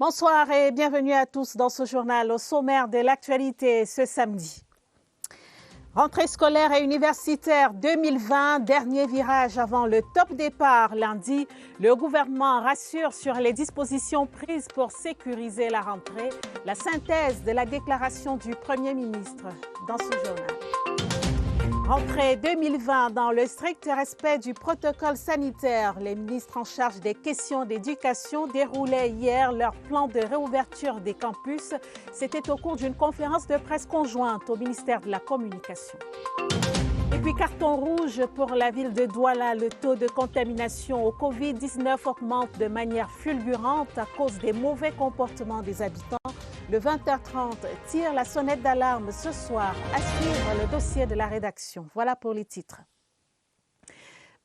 Bonsoir et bienvenue à tous dans ce journal au sommaire de l'actualité ce samedi. Rentrée scolaire et universitaire 2020, dernier virage avant le top départ lundi. Le gouvernement rassure sur les dispositions prises pour sécuriser la rentrée. La synthèse de la déclaration du Premier ministre dans ce journal. Rentrée 2020 dans le strict respect du protocole sanitaire. Les ministres en charge des questions d'éducation déroulaient hier leur plan de réouverture des campus. C'était au cours d'une conférence de presse conjointe au ministère de la Communication. Et puis carton rouge pour la ville de Douala. Le taux de contamination au Covid-19 augmente de manière fulgurante à cause des mauvais comportements des habitants. Le 20h30 tire la sonnette d'alarme ce soir. À suivre le dossier de la rédaction. Voilà pour les titres.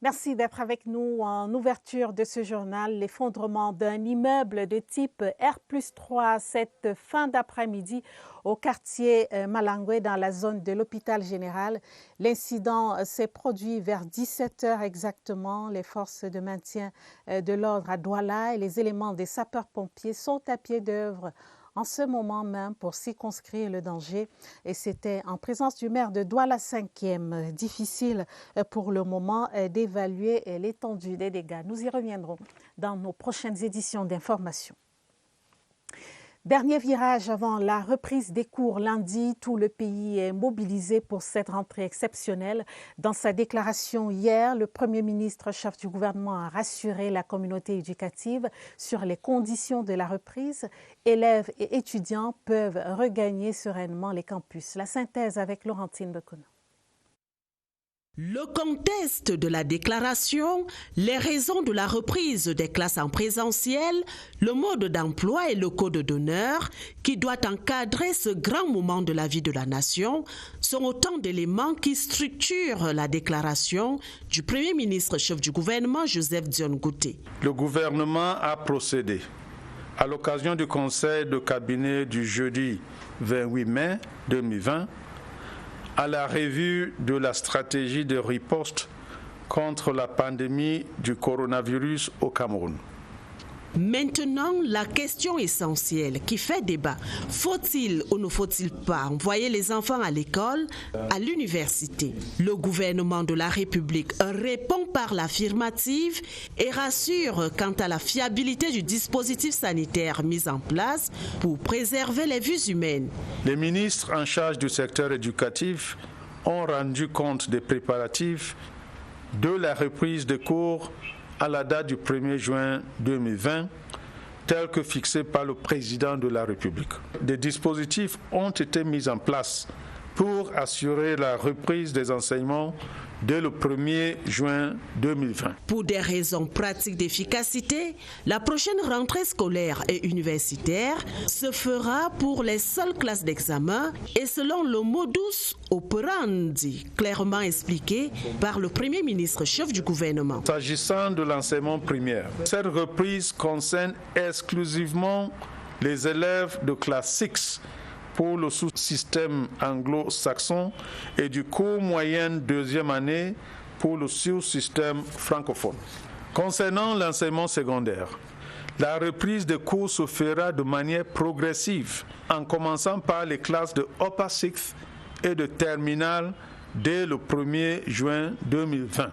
Merci d'être avec nous en ouverture de ce journal. L'effondrement d'un immeuble de type R+3 cette fin d'après-midi au quartier Malangwe dans la zone de l'hôpital général. L'incident s'est produit vers 17h exactement. Les forces de maintien de l'ordre à Douala et les éléments des sapeurs-pompiers sont à pied d'œuvre en ce moment même pour circonscrire le danger. Et c'était en présence du maire de Douala 5e. Difficile pour le moment d'évaluer l'étendue des dégâts. Nous y reviendrons dans nos prochaines éditions d'information. Dernier virage avant la reprise des cours lundi. Tout le pays est mobilisé pour cette rentrée exceptionnelle. Dans sa déclaration hier, le Premier ministre, chef du gouvernement, a rassuré la communauté éducative sur les conditions de la reprise. Élèves et étudiants peuvent regagner sereinement les campus. La synthèse avec Laurentine Bekono. Le contexte de la déclaration, les raisons de la reprise des classes en présentiel, le mode d'emploi et le code d'honneur qui doit encadrer ce grand moment de la vie de la nation sont autant d'éléments qui structurent la déclaration du Premier ministre chef du gouvernement Joseph Dione Ngouté. Le gouvernement a procédé à l'occasion du conseil de cabinet du jeudi 28 mai 2020 à la revue de la stratégie de riposte contre la pandémie du coronavirus au Cameroun. Maintenant, la question essentielle qui fait débat, faut-il ou ne faut-il pas envoyer les enfants à l'école, à l'université? Le gouvernement de la République répond par l'affirmative et rassure quant à la fiabilité du dispositif sanitaire mis en place pour préserver les vies humaines. Les ministres en charge du secteur éducatif ont rendu compte des préparatifs de la reprise des cours à la date du 1er juin 2020, tel que fixé par le président de la République. Des dispositifs ont été mis en place pour assurer la reprise des enseignements dès le 1er juin 2020. Pour des raisons pratiques d'efficacité, la prochaine rentrée scolaire et universitaire se fera pour les seules classes d'examen et selon le modus operandi, clairement expliqué par le Premier ministre chef du gouvernement. S'agissant de l'enseignement primaire, cette reprise concerne exclusivement les élèves de classe 6 pour le sous-système anglo-saxon et du cours moyen deuxième année pour le sous-système francophone. Concernant l'enseignement secondaire, la reprise des cours se fera de manière progressive, en commençant par les classes de Upper 6 et de terminale dès le 1er juin 2020.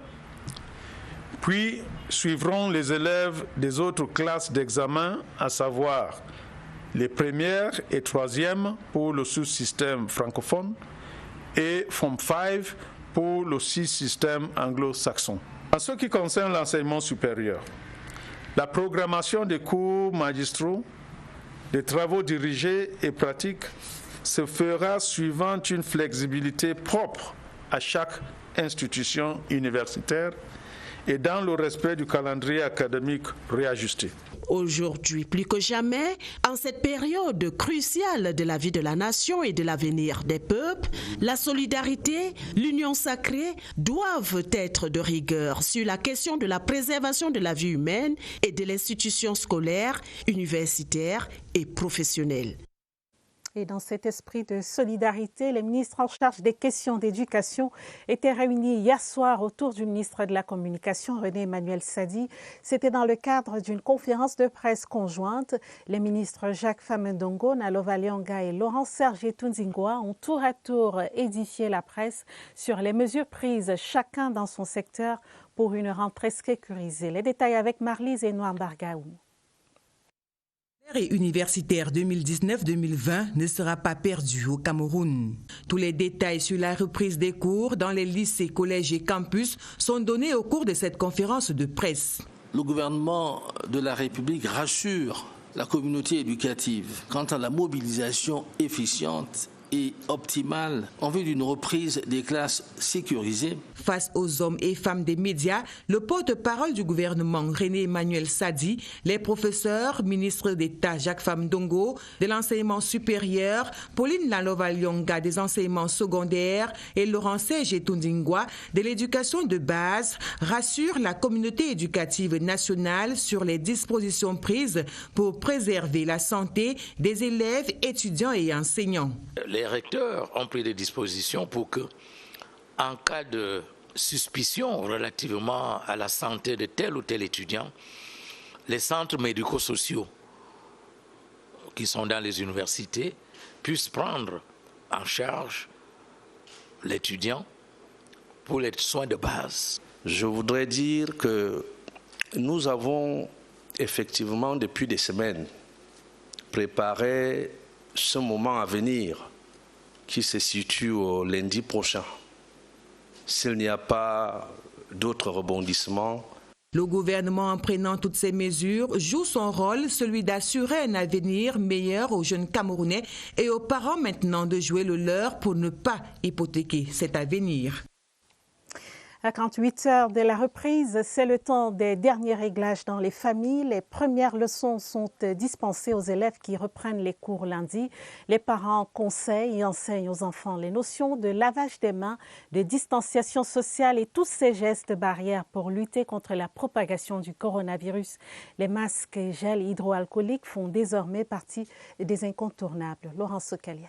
Puis suivront les élèves des autres classes d'examen, à savoir les premières et troisièmes pour le sous-système francophone et Form 5 pour le sous-système anglo-saxon. En ce qui concerne l'enseignement supérieur, la programmation des cours magistraux, des travaux dirigés et pratiques se fera suivant une flexibilité propre à chaque institution universitaire et dans le respect du calendrier académique réajusté. Aujourd'hui, plus que jamais, en cette période cruciale de la vie de la nation et de l'avenir des peuples, la solidarité, l'union sacrée doivent être de rigueur sur la question de la préservation de la vie humaine et de l'institution scolaire, universitaire et professionnelle. Et dans cet esprit de solidarité, les ministres en charge des questions d'éducation étaient réunis hier soir autour du ministre de la Communication, René Emmanuel Sadi. C'était dans le cadre d'une conférence de presse conjointe. Les ministres Jacques Famendongo, Nalova Lyonga et Laurent Serge Tunzingwa ont tour à tour édifié la presse sur les mesures prises chacun dans son secteur pour une rentrée sécurisée. Les détails avec Marlise et Noam Bargaou. Et universitaire 2019-2020 ne sera pas perdu au Cameroun. Tous les détails sur la reprise des cours dans les lycées, collèges et campus sont donnés au cours de cette conférence de presse. Le gouvernement de la République rassure la communauté éducative quant à la mobilisation efficiente et optimale en vue d'une reprise des classes sécurisées. Face aux hommes et femmes des médias, le porte-parole du gouvernement René Emmanuel Sadi, les professeurs, ministres d'État Jacques Famendongo de l'enseignement supérieur, Pauline Nalova Lyonga des enseignements secondaires et Laurent Serge Tunzingwa de l'éducation de base rassurent la communauté éducative nationale sur les dispositions prises pour préserver la santé des élèves, étudiants et enseignants. Les recteurs ont pris des dispositions pour que, en cas de suspicion relativement à la santé de tel ou tel étudiant, les centres médico-sociaux qui sont dans les universités puissent prendre en charge l'étudiant pour les soins de base. Je voudrais dire que nous avons effectivement depuis des semaines préparé ce moment à venir qui se situe au lundi prochain. S'il n'y a pas d'autres rebondissements. Le gouvernement, en prenant toutes ces mesures, joue son rôle, celui d'assurer un avenir meilleur aux jeunes Camerounais et aux parents maintenant de jouer le leur pour ne pas hypothéquer cet avenir. À 48 heures de la reprise, c'est le temps des derniers réglages dans les familles. Les premières leçons sont dispensées aux élèves qui reprennent les cours lundi. Les parents conseillent et enseignent aux enfants les notions de lavage des mains, de distanciation sociale et tous ces gestes barrières pour lutter contre la propagation du coronavirus. Les masques et gels hydroalcooliques font désormais partie des incontournables. Laurent Sokalia.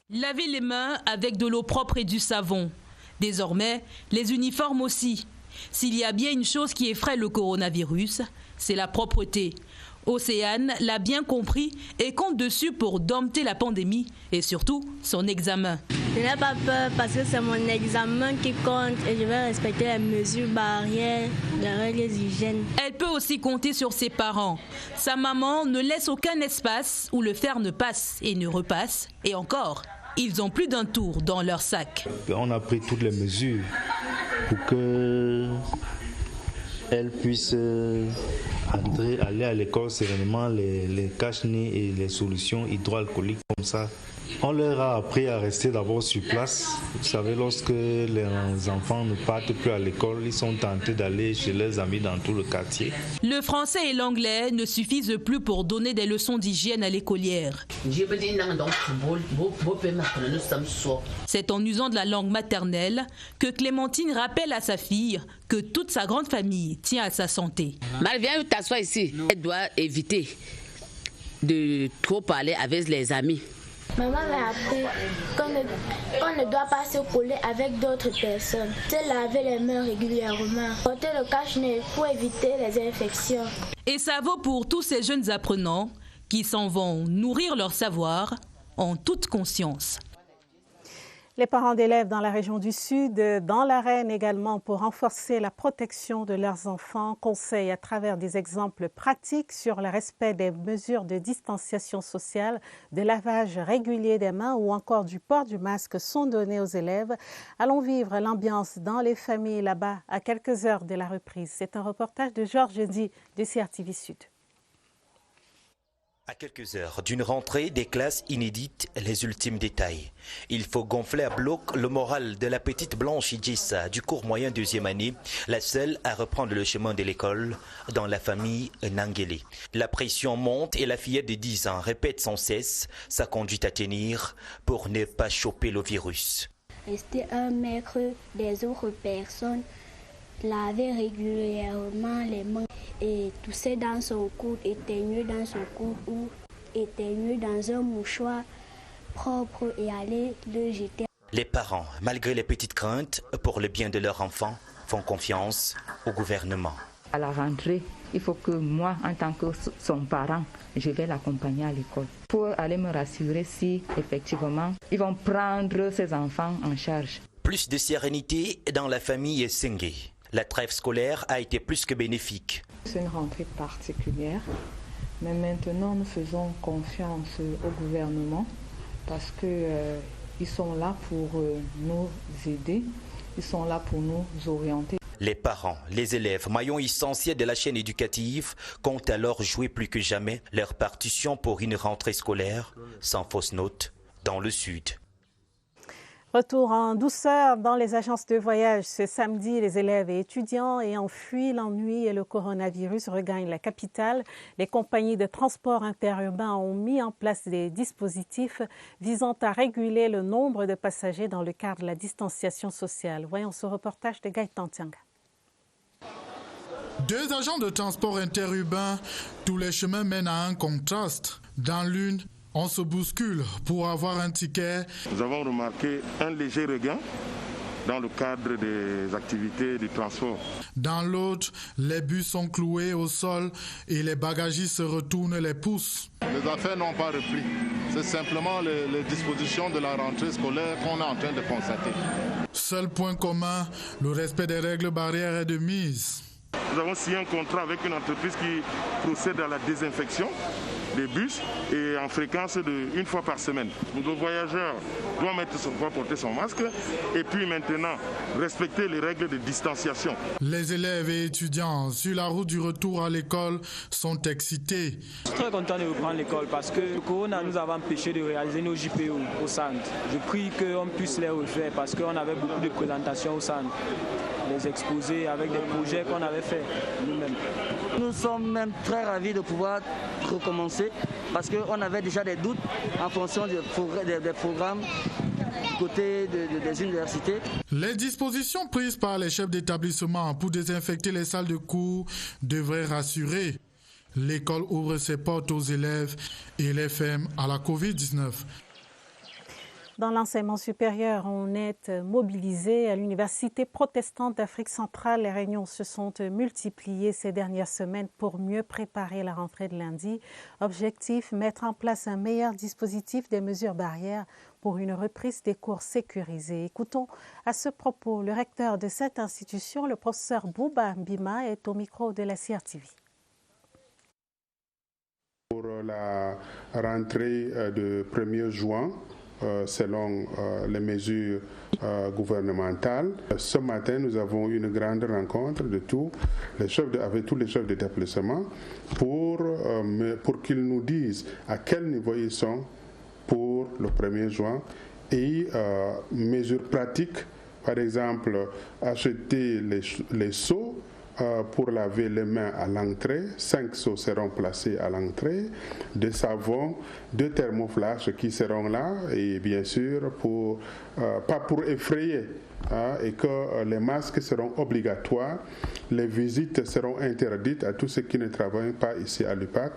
Laver les mains avec de l'eau propre et du savon. Désormais, les uniformes aussi. S'il y a bien une chose qui effraie le coronavirus, c'est la propreté. Océane l'a bien compris et compte dessus pour dompter la pandémie et surtout son examen. Je n'ai pas peur parce que c'est mon examen qui compte et je vais respecter les mesures barrières, les règles d'hygiène. Elle peut aussi compter sur ses parents. Sa maman ne laisse aucun espace où le fer ne passe et ne repasse. Et encore, ils ont plus d'un tour dans leur sac. On a pris toutes les mesures pour qu'elle puisse aller à l'école sereinement, les cache-nez et les solutions hydroalcooliques comme ça. On leur a appris à rester d'abord sur place. Vous savez, lorsque les enfants ne partent plus à l'école, ils sont tentés d'aller chez leurs amis dans tout le quartier. Le français et l'anglais ne suffisent plus pour donner des leçons d'hygiène à l'écolière. C'est en usant de la langue maternelle que Clémentine rappelle à sa fille que toute sa grande famille tient à sa santé. Marie, viens t'asseoir ici. Elle doit éviter de trop parler avec les amis. Maman m'a appris qu'on ne doit pas se coller avec d'autres personnes. Se laver les mains régulièrement. Porter le cache-nez pour éviter les infections. Et ça vaut pour tous ces jeunes apprenants qui s'en vont nourrir leur savoir en toute conscience. Les parents d'élèves dans la région du Sud, dans l'Arène également, pour renforcer la protection de leurs enfants, conseillent à travers des exemples pratiques sur le respect des mesures de distanciation sociale, de lavage régulier des mains ou encore du port du masque sont donnés aux élèves. Allons vivre l'ambiance dans les familles là-bas à quelques heures de la reprise. C'est un reportage de Georges Di de CRTV Sud. À quelques heures d'une rentrée des classes inédites, les ultimes détails. Il faut gonfler à bloc le moral de la petite Blanche Idjissa du cours moyen deuxième année, la seule à reprendre le chemin de l'école dans la famille Nangélé. La pression monte et la fillette de 10 ans répète sans cesse sa conduite à tenir pour ne pas choper le virus. Rester 1 mètre des autres personnes, laver régulièrement les mains et tousser dans son coude, éteigner dans son coude ou éternuer dans un mouchoir propre et aller le jeter. Les parents, malgré les petites craintes pour le bien de leur enfant, font confiance au gouvernement. À la rentrée, il faut que moi, en tant que son parent, je vais l'accompagner à l'école pour aller me rassurer si, effectivement, ils vont prendre ses enfants en charge. Plus de sérénité dans la famille Sengue. La trêve scolaire a été plus que bénéfique. C'est une rentrée particulière, mais maintenant nous faisons confiance au gouvernement parce qu'ils sont là pour nous aider, ils sont là pour nous orienter. Les parents, les élèves, maillons essentiels de la chaîne éducative, comptent alors jouer plus que jamais leur partition pour une rentrée scolaire sans fausse note dans le Sud. Retour en douceur dans les agences de voyage. Ce samedi, les élèves et étudiants ayant fui l'ennui et le coronavirus regagnent la capitale. Les compagnies de transport interurbain ont mis en place des dispositifs visant à réguler le nombre de passagers dans le cadre de la distanciation sociale. Voyons ce reportage de Gaëtan Tianga. 2 agents de transport interurbain, tous les chemins mènent à un contraste. Dans l'une, on se bouscule pour avoir un ticket. Nous avons remarqué un léger regain dans le cadre des activités du transport. Dans l'autre, les bus sont cloués au sol et les bagagistes se retournent les pouces. Les affaires n'ont pas repris. C'est simplement les dispositions de la rentrée scolaire qu'on est en train de constater. Seul point commun, le respect des règles barrières est de mise. Nous avons signé un contrat avec une entreprise qui procède à la désinfection des bus et en fréquence de 1 fois par semaine. Le voyageur doit porter son masque et puis maintenant respecter les règles de distanciation. Les élèves et étudiants sur la route du retour à l'école sont excités. Je suis très content de reprendre l'école parce que le corona nous avait empêché de réaliser nos JPO au centre. Je prie qu'on puisse les refaire parce qu'on avait beaucoup de présentations au centre. Les exposer avec des projets qu'on avait fait nous-mêmes. Nous sommes même très ravis de pouvoir recommencer parce qu'on avait déjà des doutes en fonction des programmes du côté des universités. Les dispositions prises par les chefs d'établissement pour désinfecter les salles de cours devraient rassurer. L'école ouvre ses portes aux élèves et les ferme à la Covid-19. Dans l'enseignement supérieur, on est mobilisé à l'Université protestante d'Afrique centrale. Les réunions se sont multipliées ces dernières semaines pour mieux préparer la rentrée de lundi. Objectif, mettre en place un meilleur dispositif des mesures barrières pour une reprise des cours sécurisés. Écoutons à ce propos le recteur de cette institution, le professeur Bouba Mbima, est au micro de la CRTV. Pour la rentrée de 1er juin, selon les mesures gouvernementales. Ce matin, nous avons eu une grande rencontre avec tous les chefs d'établissement pour qu'ils nous disent à quel niveau ils sont pour le 1er juin et mesures pratiques, par exemple acheter les seaux pour laver les mains à l'entrée. 5 seaux seront placés à l'entrée, des savons, 2 thermoflash qui seront là et bien sûr pas pour effrayer et que les masques seront obligatoires, les visites seront interdites à tous ceux qui ne travaillent pas ici à l'UPAC.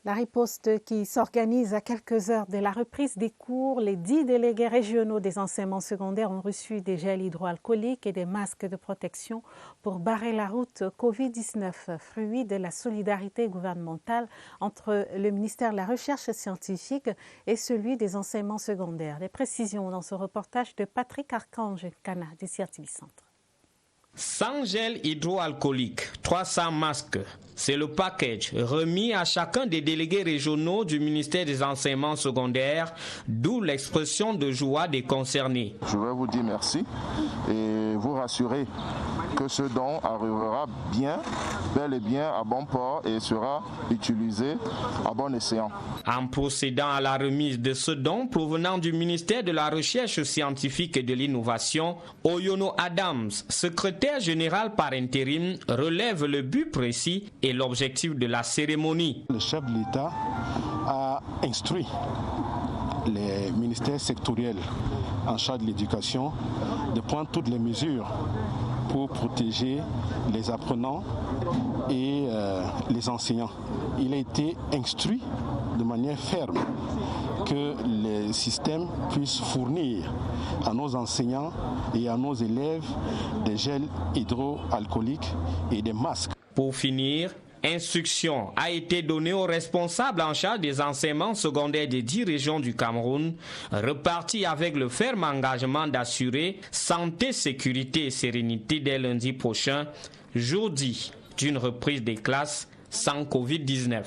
La riposte qui s'organise à quelques heures de la reprise des cours, les 10 délégués régionaux des enseignements secondaires ont reçu des gels hydroalcooliques et des masques de protection pour barrer la route Covid-19, fruit de la solidarité gouvernementale entre le ministère de la Recherche scientifique et celui des enseignements secondaires. Des précisions dans ce reportage de Patrick Archange Cana du CRTV Centre. 100 gels hydroalcooliques, 300 masques. C'est le package remis à chacun des délégués régionaux du ministère des enseignements secondaires, d'où l'expression de joie des concernés. Je vais vous dire merci et vous rassurer que ce don arrivera bel et bien à bon port et sera utilisé à bon escient. En procédant à la remise de ce don provenant du ministère de la Recherche scientifique et de l'Innovation, Oyono Adams, secrétaire général par intérim, relève le but précis et l'objectif de la cérémonie. Le chef de l'État a instruit les ministères sectoriels en charge de l'éducation de prendre toutes les mesures pour protéger les apprenants et les enseignants. Il a été instruit de manière ferme que les systèmes puissent fournir à nos enseignants et à nos élèves des gels hydroalcooliques et des masques. Pour finir, instruction a été donnée aux responsables en charge des enseignements secondaires des 10 régions du Cameroun, repartis avec le ferme engagement d'assurer santé, sécurité et sérénité dès lundi prochain, jour dit d'une reprise des classes sans Covid-19.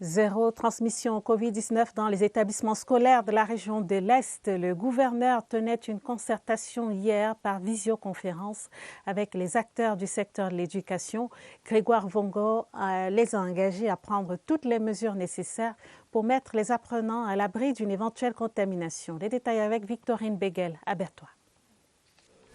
Zéro transmission Covid-19 dans les établissements scolaires de la région de l'Est. Le gouverneur tenait une concertation hier par visioconférence avec les acteurs du secteur de l'éducation. Grégoire Vongo les a engagés à prendre toutes les mesures nécessaires pour mettre les apprenants à l'abri d'une éventuelle contamination. Les détails avec Victorine Beguel à Bertois.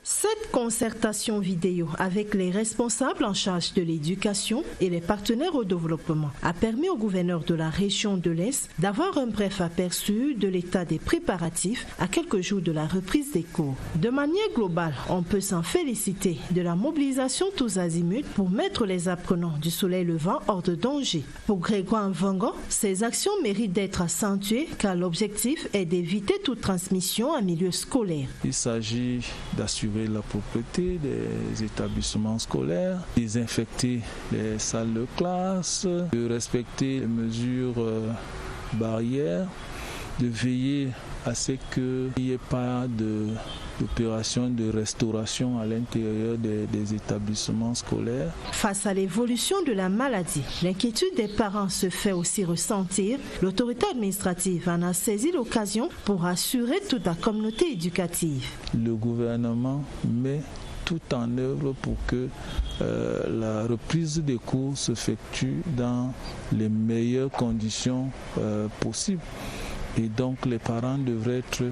Cette concertation vidéo avec les responsables en charge de l'éducation et les partenaires au développement a permis au gouverneur de la région de l'Est d'avoir un bref aperçu de l'état des préparatifs à quelques jours de la reprise des cours. De manière globale, on peut s'en féliciter de la mobilisation tous azimuts pour mettre les apprenants du soleil levant hors de danger. Pour Grégoire Vongo, ces actions méritent d'être accentuées car l'objectif est d'éviter toute transmission en milieu scolaire. Il s'agit d'assurer la propreté des établissements scolaires, désinfecter les salles de classe, de respecter les mesures barrières, de veiller à ce qu'il n'y ait pas d'opération de restauration à l'intérieur des établissements scolaires. Face à l'évolution de la maladie, l'inquiétude des parents se fait aussi ressentir. L'autorité administrative en a saisi l'occasion pour assurer toute la communauté éducative. Le gouvernement met tout en œuvre pour que la reprise des cours s'effectue dans les meilleures conditions possibles. Et donc les parents devraient être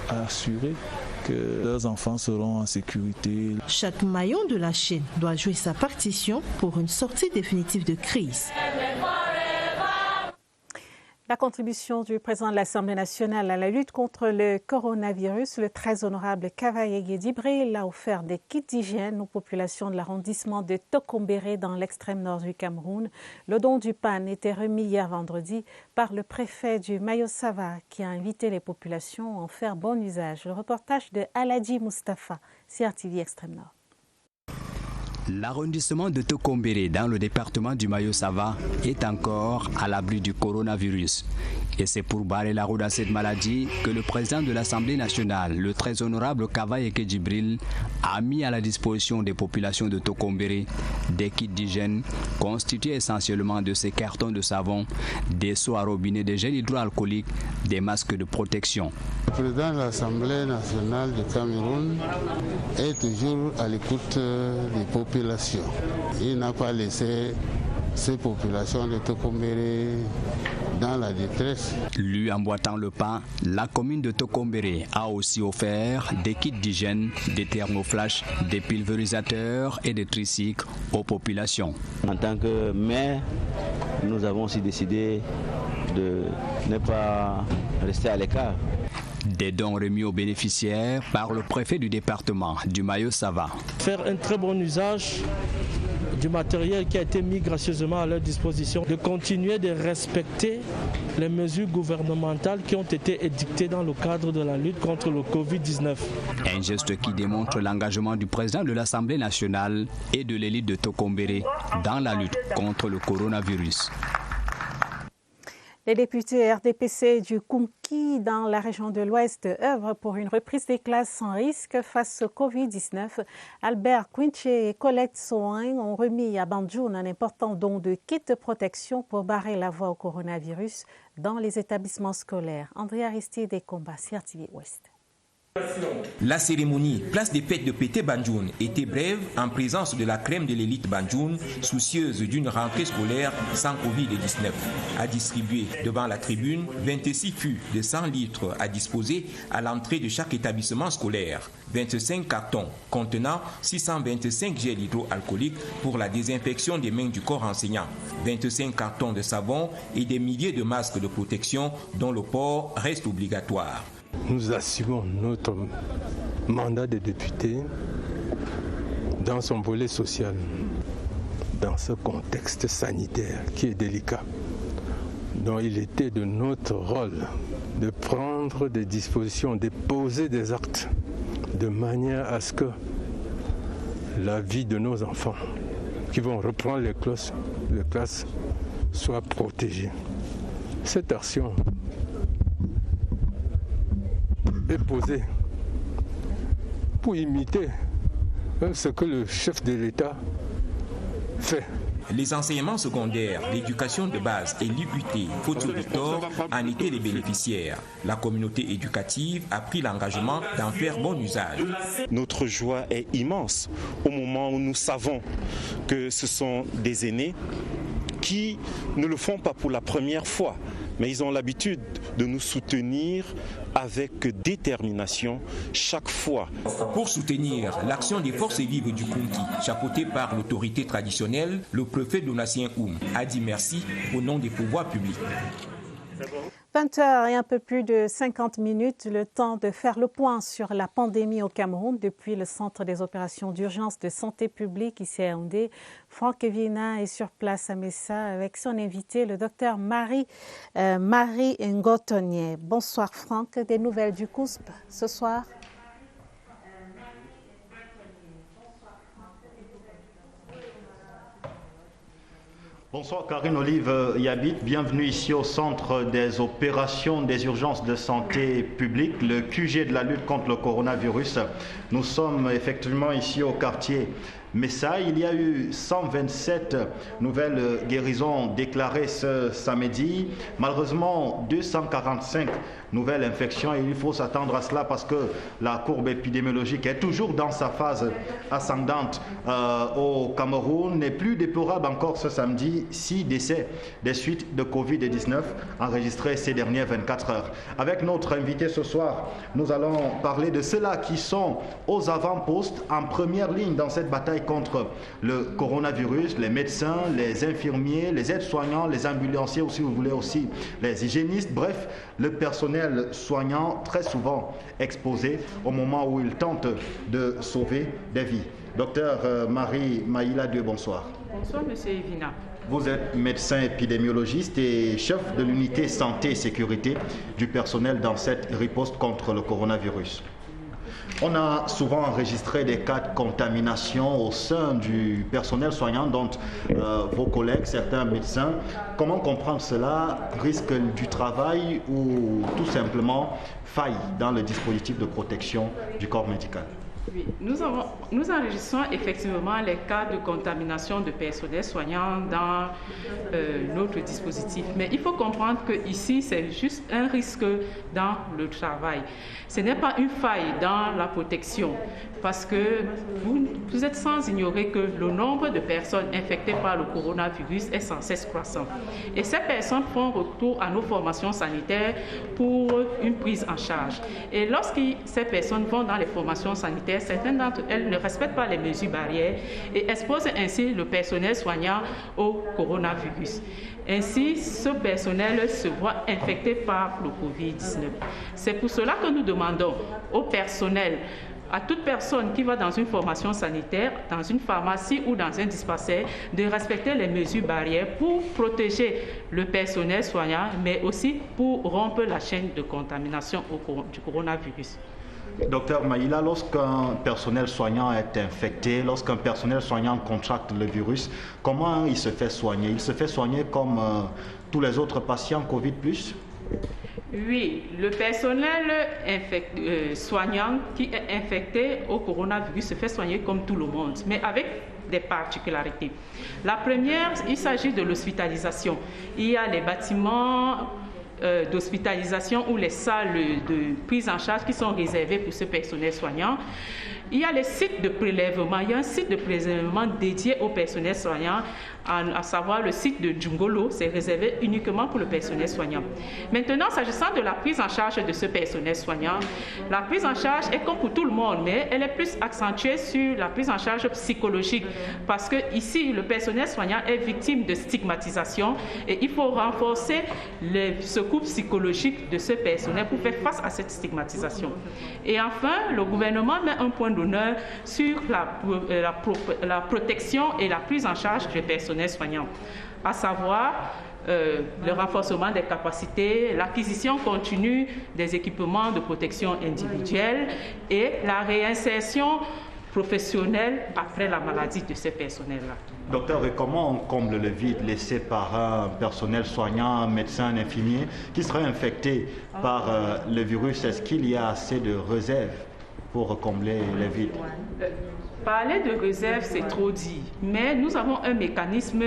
assurés que leurs enfants seront en sécurité. Chaque maillon de la chaîne doit jouer sa partition pour une sortie définitive de crise. La contribution du président de l'Assemblée nationale à la lutte contre le coronavirus, le très honorable Cavaillé Djibril, a offert des kits d'hygiène aux populations de l'arrondissement de Tokombéré dans l'extrême nord du Cameroun. Le don du PAN était remis hier vendredi par le préfet du Mayo-Sava qui a invité les populations à en faire bon usage. Le reportage de Aladji Mustafa, CRTV Extrême Nord. L'arrondissement de Tokombéré dans le département du Mayo-Sava est encore à l'abri du coronavirus. Et c'est pour barrer la route à cette maladie que le président de l'Assemblée nationale, le très honorable Cavaillé Djibril, a mis à la disposition des populations de Tokombéré des kits d'hygiène constitués essentiellement de ces cartons de savon, des seaux à robinet, des gels hydroalcooliques, des masques de protection. Le président de l'Assemblée nationale du Cameroun est toujours à l'écoute des populations. Il n'a pas laissé ces populations de Tokombéré dans la détresse. Lui emboîtant le pas, la commune de Tokombéré a aussi offert des kits d'hygiène, des thermoflash, des pulvérisateurs et des tricycles aux populations. En tant que maire, nous avons aussi décidé de ne pas rester à l'écart. Des dons remis aux bénéficiaires par le préfet du département du Mayo-Sava. Faire un très bon usage du matériel qui a été mis gracieusement à leur disposition, de continuer de respecter les mesures gouvernementales qui ont été édictées dans le cadre de la lutte contre le Covid-19. Un geste qui démontre l'engagement du président de l'Assemblée nationale et de l'élite de Tokombéré dans la lutte contre le coronavirus. Les députés RDPC du Koumki dans la région de l'Ouest œuvrent pour une reprise des classes sans risque face au Covid-19. Albert Quinche et Colette Soin ont remis à Bandjoun un important don de kits de protection pour barrer la voie au coronavirus dans les établissements scolaires. André Aristide et Combat, CRTV Ouest. La cérémonie Place des Fêtes de Pété Bandjoun était brève en présence de la crème de l'élite Bandjoun, soucieuse d'une rentrée scolaire sans Covid-19. À distribuer devant la tribune, 26 fûts de 100 litres à disposer à l'entrée de chaque établissement scolaire. 25 cartons contenant 625 gels hydroalcooliques pour la désinfection des mains du corps enseignant. 25 cartons de savon et des milliers de masques de protection dont le port reste obligatoire. Nous assumons notre mandat de député dans son volet social. dans ce contexte sanitaire qui est délicat. Donc il était de notre rôle de prendre des dispositions, de poser des actes de manière à ce que la vie de nos enfants qui vont reprendre les classes soit protégée. Cette action est posée pour imiter ce que le chef de l'État fait. Les enseignements secondaires, l'éducation de base et l'IUT, faute de tort, en étaient les bénéficiaires. La communauté éducative a pris l'engagement d'en faire bon usage. Notre joie est immense au moment où nous savons que ce sont des aînés qui ne le font pas pour la première fois, mais ils ont l'habitude de nous soutenir avec détermination chaque fois. Pour soutenir l'action des forces vives du Kunti, chapeautée par l'autorité traditionnelle, le préfet Donatien Oum a dit merci au nom des pouvoirs publics. 20h et un peu plus de 50 minutes, le temps de faire le point sur la pandémie au Cameroun depuis le Centre des opérations d'urgence de santé publique, ICRD. Franck Evina est sur place à Messa avec son invité, le docteur Marie Ngotonye. Bonsoir Franck, des nouvelles du COUSP ce soir? Bonsoir Karine Olive Yabit, bienvenue ici au Centre des opérations des urgences de santé publique, le QG de la lutte contre le coronavirus. Nous sommes effectivement ici au quartier Messa. Il y a eu 127 nouvelles guérisons déclarées ce samedi. Malheureusement, 245 nouvelles infections et il faut s'attendre à cela parce que la courbe épidémiologique est toujours dans sa phase ascendante au Cameroun. Et plus déplorable encore ce samedi, 6 décès des suites de Covid-19 enregistrés ces dernières 24 heures. Avec notre invité ce soir, nous allons parler de ceux-là qui sont aux avant-postes, en première ligne dans cette bataille contre le coronavirus, les médecins, les infirmiers, les aides-soignants, les ambulanciers, ou si vous voulez aussi les hygiénistes, bref, le personnel soignant très souvent exposé au moment où il tente de sauver des vies. Docteur Marie Maïla Dieu, bonsoir. Bonsoir, monsieur Evina. Vous êtes médecin épidémiologiste et chef de l'unité santé et sécurité du personnel dans cette riposte contre le coronavirus. On a souvent enregistré des cas de contamination au sein du personnel soignant, dont vos collègues, certains médecins. Comment comprendre cela? Risque du travail ou tout simplement faille dans le dispositif de protection du corps médical? Oui, nous enregistrons effectivement les cas de contamination de personnel soignant dans notre dispositif. Mais il faut comprendre qu'ici, c'est juste un risque dans le travail. Ce n'est pas une faille dans la protection, parce que vous êtes sans ignorer que le nombre de personnes infectées par le coronavirus est sans cesse croissant. Et ces personnes font retour à nos formations sanitaires pour une prise en charge. Et lorsque ces personnes vont dans les formations sanitaires, certaines d'entre elles ne respectent pas les mesures barrières et exposent ainsi le personnel soignant au coronavirus. Ainsi, ce personnel se voit infecté par le Covid-19. C'est pour cela que nous demandons au personnel, à toute personne qui va dans une formation sanitaire, dans une pharmacie ou dans un dispensaire, de respecter les mesures barrières pour protéger le personnel soignant, mais aussi pour rompre la chaîne de contamination du coronavirus. Docteur Maïla, lorsqu'un personnel soignant est infecté, lorsqu'un personnel soignant contracte le virus, comment il se fait soigner? Il se fait soigner comme tous les autres patients Covid+? Oui, le personnel soignant qui est infecté au coronavirus se fait soigner comme tout le monde, mais avec des particularités. La première, il s'agit de l'hospitalisation. Il y a les bâtiments d'hospitalisation ou les salles de prise en charge qui sont réservées pour ce personnel soignant. Il y a les sites de prélèvement. Il y a un site de prélèvement dédié au personnel soignant, à savoir le site de Djungolo. C'est réservé uniquement pour le personnel soignant. Maintenant, s'agissant de la prise en charge de ce personnel soignant, la prise en charge est comme pour tout le monde, mais elle est plus accentuée sur la prise en charge psychologique, parce que ici, le personnel soignant est victime de stigmatisation et il faut renforcer les secours psychologiques de ce personnel pour faire face à cette stigmatisation. Et enfin, le gouvernement met un point d'honneur l'honneur sur la protection et la prise en charge du personnel soignant, à savoir le renforcement des capacités, l'acquisition continue des équipements de protection individuelle et la réinsertion professionnelle après la maladie de ces personnels-là. Docteur, comment on comble le vide laissé par un personnel soignant, un médecin, un infirmier qui serait infecté par le virus? Est-ce qu'il y a assez de réserves pour combler les vides? Parler de réserve, c'est trop dit, mais nous avons un mécanisme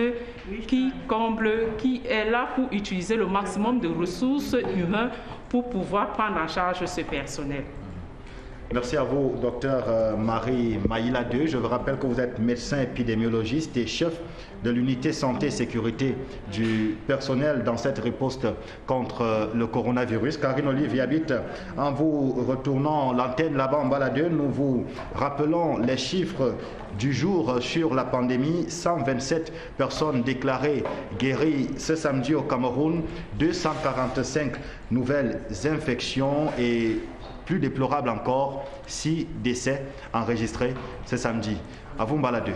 qui comble, qui est là pour utiliser le maximum de ressources humaines pour pouvoir prendre en charge ce personnel. Merci à vous, docteur Marie Maïla II. Je vous rappelle que vous êtes médecin épidémiologiste et chef de l'unité santé et sécurité du personnel dans cette riposte contre le coronavirus. Karine Olive Yabit, en vous retournant l'antenne là-bas en Baladeux, nous vous rappelons les chiffres du jour sur la pandémie. 127 personnes déclarées guéries ce samedi au Cameroun, 245 nouvelles infections et plus déplorable encore, 6 décès enregistrés ce samedi. À vous, Baladeux.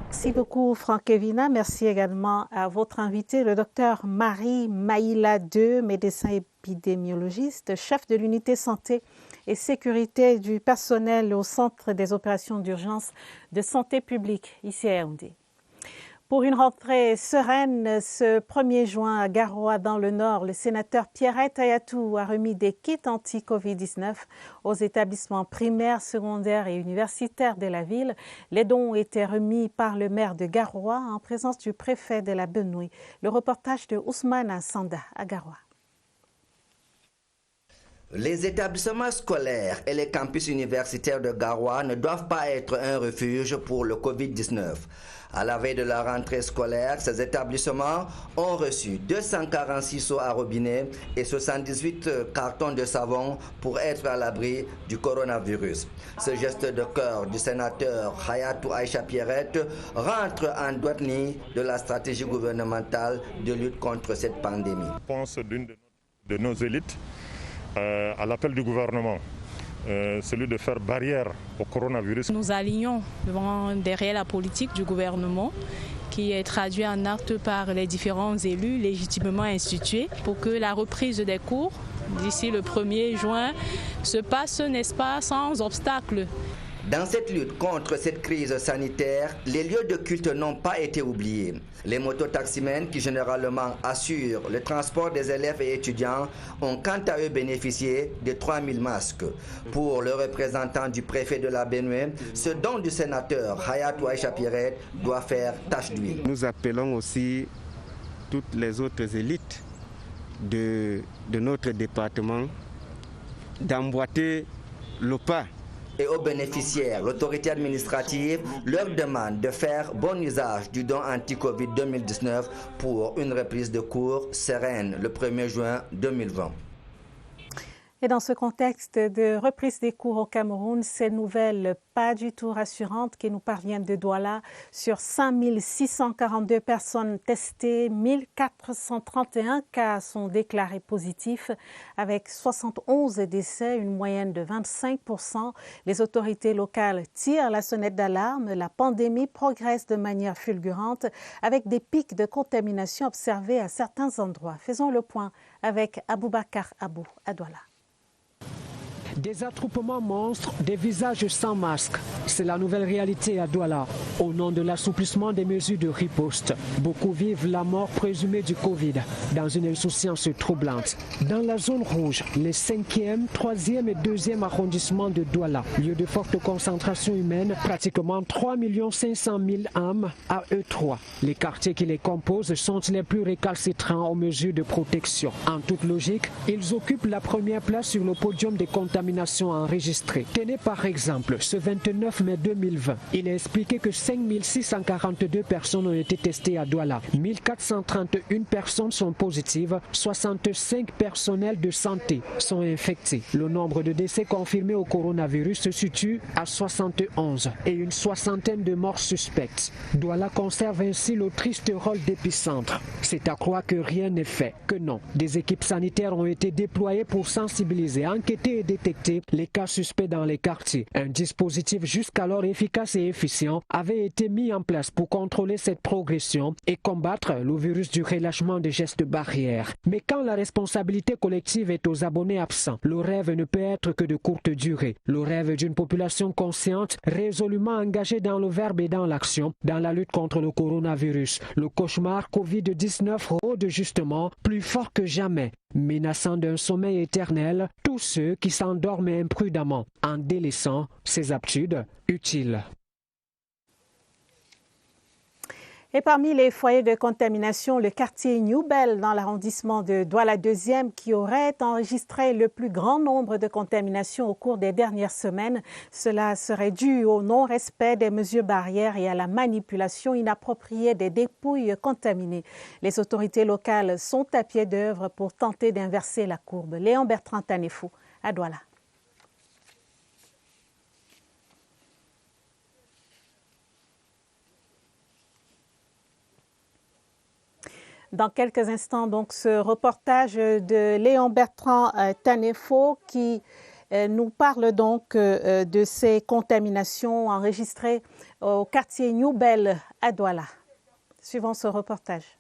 Merci beaucoup, Franck Evina. Merci également à votre invité, le docteur Marie Maïla II, médecin épidémiologiste, chef de l'unité santé et sécurité du personnel au Centre des opérations d'urgence de santé publique, ici à Yaoundé. Pour une rentrée sereine, ce 1er juin à Garoua dans le Nord, le sénateur Pierrette Ayatou a remis des kits anti-Covid-19 aux établissements primaires, secondaires et universitaires de la ville. Les dons ont été remis par le maire de Garoua en présence du préfet de la Benoué. Le reportage de Ousmane Sanda à Garoua. Les établissements scolaires et les campus universitaires de Garoua ne doivent pas être un refuge pour le Covid-19. À la veille de la rentrée scolaire, ces établissements ont reçu 246 seaux à robinet et 78 cartons de savon pour être à l'abri du coronavirus. Ce geste de cœur du sénateur Hayatou Aïcha Pierrette rentre en droite ligne de la stratégie gouvernementale de lutte contre cette pandémie. Je pense d'une de nos élites à l'appel du gouvernement. Celui de faire barrière au coronavirus. Nous alignons derrière la politique du gouvernement qui est traduite en acte par les différents élus légitimement institués pour que la reprise des cours d'ici le 1er juin se passe, n'est-ce pas, sans obstacle. Dans cette lutte contre cette crise sanitaire, les lieux de culte n'ont pas été oubliés. Les mototaximens qui généralement assurent le transport des élèves et étudiants ont quant à eux bénéficié de 3000 masques. Pour le représentant du préfet de la Benoué, ce don du sénateur Hayatou Aïcha Pierrette doit faire tache d'huile. Nous appelons aussi toutes les autres élites de notre département d'emboîter le pas. Et aux bénéficiaires, l'autorité administrative leur demande de faire bon usage du don anti-Covid 2019 pour une reprise de cours sereine le 1er juin 2020. Et dans ce contexte de reprise des cours au Cameroun, ces nouvelles pas du tout rassurantes qui nous parviennent de Douala. Sur 5642 personnes testées, 1431 cas sont déclarés positifs, avec 71 décès, une moyenne de 25%. Les autorités locales tirent la sonnette d'alarme. La pandémie progresse de manière fulgurante, avec des pics de contamination observés à certains endroits. Faisons le point avec Aboubakar Abou à Douala. Des attroupements monstres, des visages sans masque. C'est la nouvelle réalité à Douala. Au nom de l'assouplissement des mesures de riposte, beaucoup vivent la mort présumée du Covid dans une insouciance troublante. Dans la zone rouge, les 5e, 3e et 2e arrondissements de Douala, lieu de forte concentration humaine, pratiquement 3 500 000 âmes à eux 3. Les quartiers qui les composent sont les plus récalcitrants aux mesures de protection. En toute logique, ils occupent la première place sur le podium des contaminations enregistrées. Tenez par exemple ce 29 mai 2020. Il est expliqué que 5642 personnes ont été testées à Douala. 1431 personnes sont positives, 65 personnels de santé sont infectés. Le nombre de décès confirmés au coronavirus se situe à 71 et une soixantaine de morts suspectes. Douala conserve ainsi le triste rôle d'épicentre. C'est à croire que rien n'est fait, que non. Des équipes sanitaires ont été déployées pour sensibiliser, enquêter et détecter détecter les cas suspects dans les quartiers. Un dispositif jusqu'alors efficace et efficient avait été mis en place pour contrôler cette progression et combattre le virus du relâchement des gestes barrières. Mais quand la responsabilité collective est aux abonnés absents, le rêve ne peut être que de courte durée. Le rêve d'une population consciente, résolument engagée dans le verbe et dans l'action, dans la lutte contre le coronavirus. Le cauchemar Covid-19 rôde justement plus fort que jamais, menaçant d'un sommeil éternel tous ceux qui s'endorment imprudemment en délaissant ces habitudes utiles. Et parmi les foyers de contamination, le quartier New Bell dans l'arrondissement de Douala 2e qui aurait enregistré le plus grand nombre de contaminations au cours des dernières semaines. Cela serait dû au non-respect des mesures barrières et à la manipulation inappropriée des dépouilles contaminées. Les autorités locales sont à pied d'œuvre pour tenter d'inverser la courbe. Léon Bertrand Tanefou à Douala. Dans quelques instants, donc, ce reportage de Léon Bertrand Tanefo qui nous parle donc de ces contaminations enregistrées au quartier New Bell à Douala. Suivons ce reportage.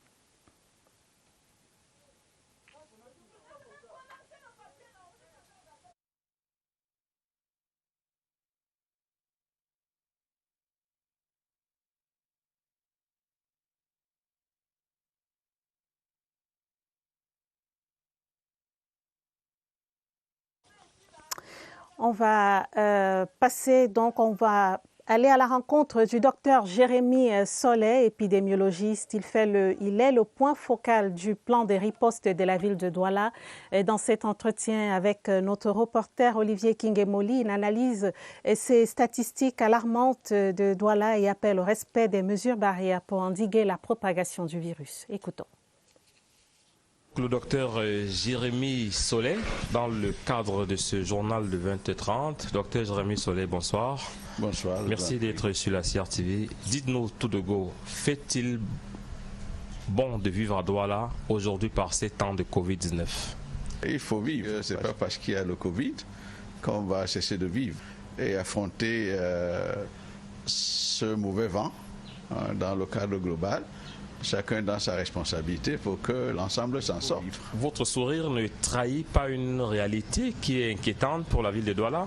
On va aller à la rencontre du docteur Jérémy Solé, épidémiologiste. Il est le point focal du plan de riposte de la ville de Douala. Et dans cet entretien avec notre reporter Olivier Kingemoli, il analyse ces statistiques alarmantes de Douala et appelle au respect des mesures barrières pour endiguer la propagation du virus. Écoutons. Le docteur Jérémy Solé, dans le cadre de ce journal de 20h30. Docteur Jérémy Solé, bonsoir. Bonsoir. Merci d'être sur la CRTV. Dites-nous tout de go, fait-il bon de vivre à Douala aujourd'hui par ces temps de Covid-19? Il faut vivre. Ce n'est pas parce qu'il y a le Covid qu'on va cesser de vivre et affronter ce mauvais vent dans le cadre global. Chacun dans sa responsabilité pour que l'ensemble s'en sorte. Votre sourire ne trahit pas une réalité qui est inquiétante pour la ville de Douala?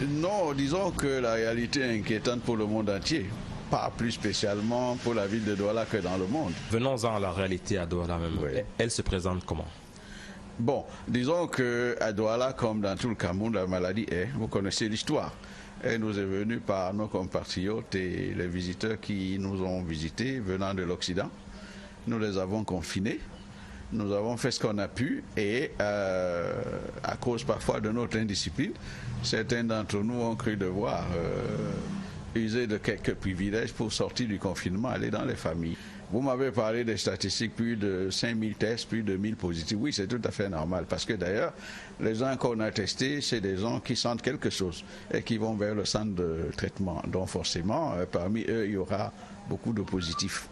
Non, disons que la réalité est inquiétante pour le monde entier. Pas plus spécialement pour la ville de Douala que dans le monde. Venons-en à la réalité à Douala même. Oui. Elle se présente comment? Bon, disons qu'à Douala, comme dans tout le Cameroun, la maladie est, vous connaissez l'histoire. Elle nous est venue par nos compatriotes et les visiteurs qui nous ont visités venant de l'Occident. Nous les avons confinés. Nous avons fait ce qu'on a pu et à cause parfois de notre indiscipline, certains d'entre nous ont cru devoir user de quelques privilèges pour sortir du confinement, aller dans les familles. Vous m'avez parlé des statistiques, plus de 5000 tests, plus de 1000 positifs. Oui, c'est tout à fait normal parce que d'ailleurs, les gens qu'on a testés, c'est des gens qui sentent quelque chose et qui vont vers le centre de traitement. Donc forcément, parmi eux, il y aura beaucoup de positifs.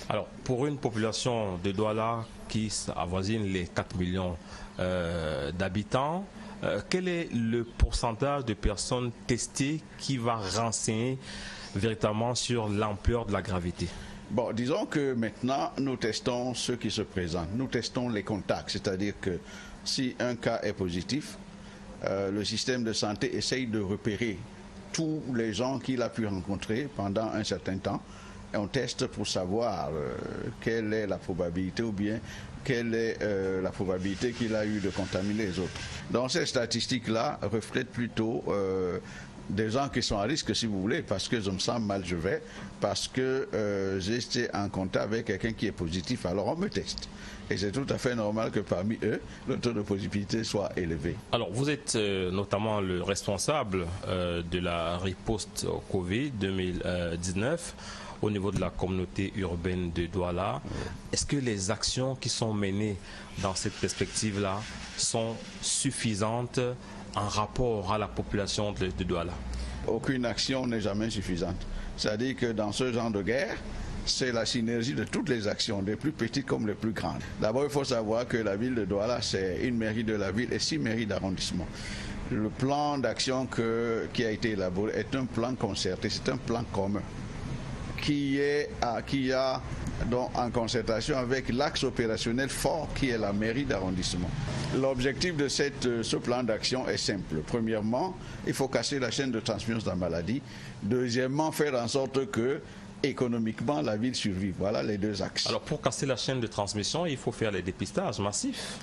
Alors, pour une population de Douala qui avoisine les 4 millions d'habitants, quel est le pourcentage de personnes testées qui va renseigner véritablement sur l'ampleur de la gravité? Bon, disons que maintenant, nous testons ceux qui se présentent. Nous testons les contacts, c'est-à-dire que si un cas est positif, le système de santé essaye de repérer tous les gens qu'il a pu rencontrer pendant un certain temps. Et on teste pour savoir quelle est la probabilité ou bien quelle est la probabilité qu'il a eu de contaminer les autres. Donc ces statistiques-là reflètent plutôt des gens qui sont à risque, si vous voulez, parce que je me sens mal, je vais, parce que j'ai été en contact avec quelqu'un qui est positif, alors on me teste. Et c'est tout à fait normal que parmi eux, le taux de positivité soit élevé. Alors, vous êtes notamment le responsable de la riposte au Covid 2019 au niveau de la communauté urbaine de Douala. Est-ce que les actions qui sont menées dans cette perspective-là sont suffisantes en rapport à la population de Douala? Aucune action n'est jamais suffisante. C'est-à-dire que dans ce genre de guerre, c'est la synergie de toutes les actions, des plus petites comme les plus grandes. D'abord, il faut savoir que la ville de Douala, c'est une mairie de la ville et 6 mairies d'arrondissement. Le plan d'action qui a été élaboré est un plan concerté, c'est un plan commun qui a donc en concertation avec l'axe opérationnel fort qui est la mairie d'arrondissement. L'objectif de ce plan d'action est simple. Premièrement, il faut casser la chaîne de transmission de la maladie. Deuxièmement, faire en sorte que économiquement la ville survive. Voilà les 2 axes. Alors pour casser la chaîne de transmission, il faut faire les dépistages massifs.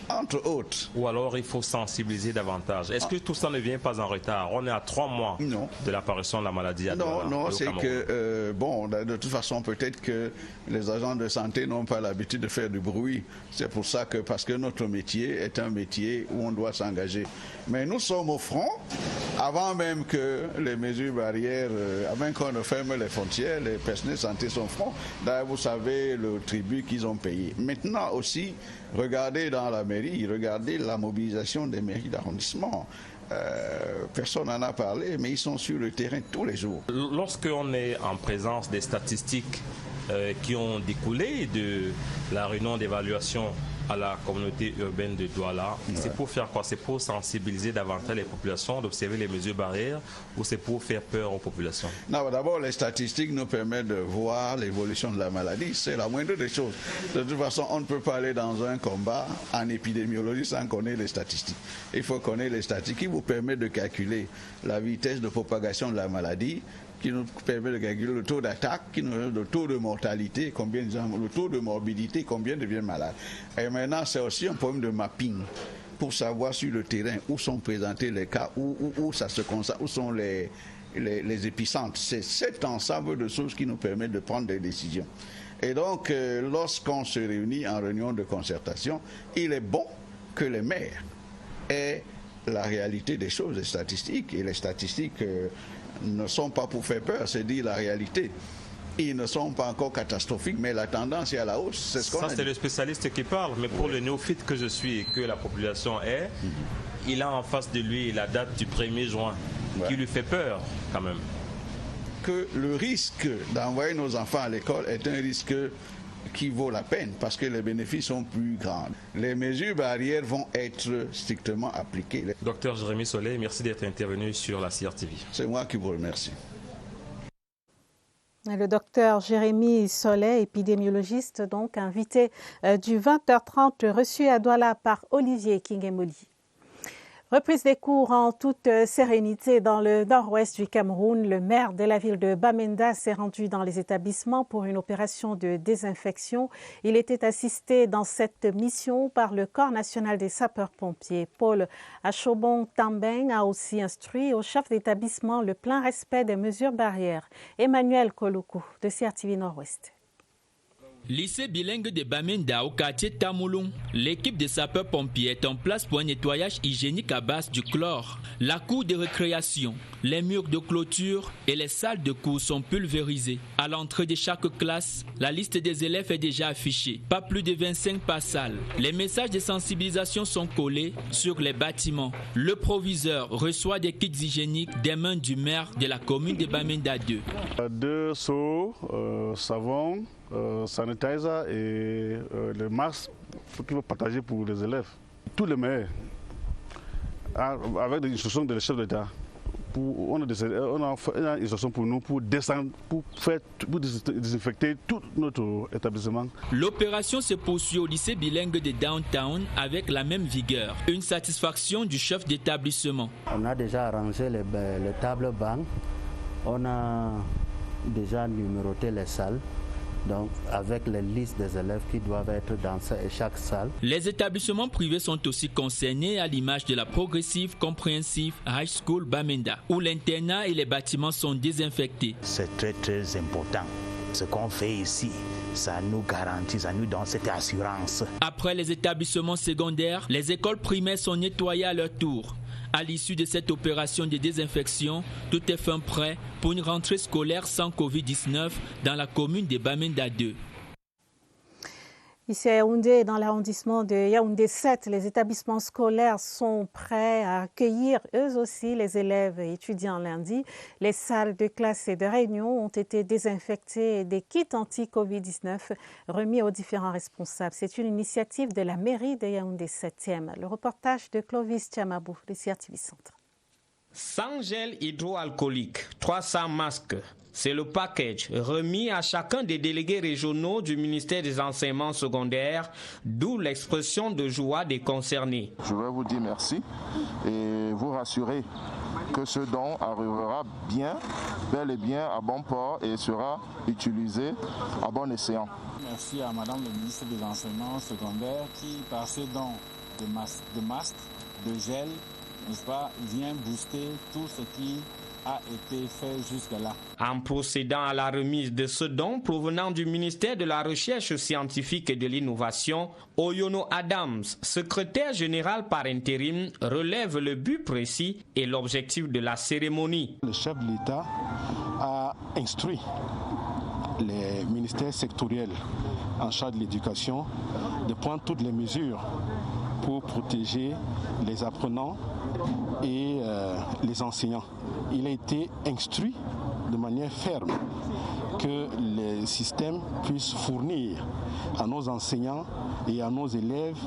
Entre autres. Ou alors il faut sensibiliser davantage. Est-ce que tout ça ne vient pas en retard? On est à 3 mois de l'apparition de la maladie à Douala. Non, c'est que, de toute façon, peut-être que les agents de santé n'ont pas l'habitude de faire du bruit. C'est pour ça que, parce que notre métier est un métier où on doit s'engager. Mais nous sommes au front, avant même que les mesures barrières, avant qu'on ne ferme les frontières, les personnels de santé sont au front. D'ailleurs, vous savez le tribut qu'ils ont payé. Maintenant aussi, regardez dans la mairie, regardez la mobilisation des mairies d'arrondissement. Personne n'en a parlé, mais ils sont sur le terrain tous les jours. Lorsqu'on est en présence des statistiques qui ont découlé de la réunion d'évaluation à la communauté urbaine de Douala, c'est pour faire quoi? C'est pour sensibiliser davantage les populations, d'observer les mesures barrières, ou c'est pour faire peur aux populations? Non, d'abord, les statistiques nous permettent de voir l'évolution de la maladie. C'est la moindre des choses. De toute façon, on ne peut pas aller dans un combat en épidémiologie sans connaître les statistiques. Il faut connaître les statistiques qui vous permettent de calculer la vitesse de propagation de la maladie, qui nous permet de calculer le taux d'attaque, le taux de mortalité, le taux de morbidité, combien deviennent malades. Et maintenant, c'est aussi un problème de mapping pour savoir sur le terrain où sont présentés les cas, où ça se concentre, où sont les épicentres. C'est cet ensemble de choses qui nous permettent de prendre des décisions. Et donc, lorsqu'on se réunit en réunion de concertation, il est bon que les maires aient la réalité des choses, les statistiques. Et les statistiques ne sont pas pour faire peur, c'est dire la réalité. Ils ne sont pas encore catastrophiques, mais la tendance est à la hausse. Ça, c'est le spécialiste qui parle, mais pour le néophyte que je suis et que la population est, il a en face de lui la date du 1er juin, qui lui fait peur quand même. Que le risque d'envoyer nos enfants à l'école est un risque qui vaut la peine parce que les bénéfices sont plus grands. Les mesures barrières vont être strictement appliquées. Docteur Jérémy Solé, merci d'être intervenu sur la CRTV. C'est moi qui vous remercie. Le docteur Jérémy Solé, épidémiologiste, donc invité du 20h30, reçu à Douala par Olivier Kingemoli. Reprise des cours en toute sérénité dans le nord-ouest du Cameroun. Le maire de la ville de Bamenda s'est rendu dans les établissements pour une opération de désinfection. Il était assisté dans cette mission par le Corps national des sapeurs-pompiers. Paul Achobon-Tambeng a aussi instruit au chef d'établissement le plein respect des mesures barrières. Emmanuel Koluku de CRTV Nord-Ouest. Lycée bilingue de Bamenda au quartier Tamoulon, l'équipe de sapeurs-pompiers est en place pour un nettoyage hygiénique à base du chlore. La cour de récréation, les murs de clôture et les salles de cours sont pulvérisés. À l'entrée de chaque classe, la liste des élèves est déjà affichée. Pas plus de 25 par salle. Les messages de sensibilisation sont collés sur les bâtiments. Le proviseur reçoit des kits hygiéniques des mains du maire de la commune de Bamenda 2. 2 seaux, savon, sanitizer et les masques qu'il faut partager pour les élèves. Tous les maires, avec des instructions de chef d'État, on a une instruction pour nous pour descendre, pour désinfecter tout notre établissement. L'opération se poursuit au lycée bilingue de Downtown avec la même vigueur. Une satisfaction du chef d'établissement. On a déjà arrangé les tables bancs, on a déjà numéroté les salles. Donc, avec les listes des élèves qui doivent être dans chaque salle. Les établissements privés sont aussi concernés à l'image de la Progressive Comprehensive High School Bamenda, où l'internat et les bâtiments sont désinfectés. C'est très très important. Ce qu'on fait ici, ça nous garantit, ça nous donne cette assurance. Après les établissements secondaires, les écoles primaires sont nettoyées à leur tour. À l'issue de cette opération de désinfection, tout est fin prêt pour une rentrée scolaire sans Covid-19 dans la commune de Bamenda 2. Ici à Yaoundé, dans l'arrondissement de Yaoundé 7, les établissements scolaires sont prêts à accueillir eux aussi les élèves et étudiants lundi. Les salles de classe et de réunion ont été désinfectées et des kits anti-Covid-19 remis aux différents responsables. C'est une initiative de la mairie de Yaoundé 7e. Le reportage de Clovis Tchamabou de CRTV Centre. 100 gels hydroalcooliques, 300 masques. C'est le package remis à chacun des délégués régionaux du ministère des enseignements secondaires, d'où l'expression de joie des concernés. Je vais vous dire merci et vous rassurer que ce don arrivera bien, bel et bien à bon port et sera utilisé à bon escient. Merci à Madame le ministre des enseignements secondaires qui, par ce don de masques, de gel, n'est-ce pas, vient booster tout ce qui a été fait jusque-là. En procédant à la remise de ce don provenant du ministère de la Recherche scientifique et de l'Innovation, Oyono Adams, secrétaire général par intérim, relève le but précis et l'objectif de la cérémonie. Le chef de l'État a instruit les ministères sectoriels en charge de l'éducation de prendre toutes les mesures pour protéger les apprenants et les enseignants. Il a été instruit de manière ferme que les systèmes puissent fournir à nos enseignants et à nos élèves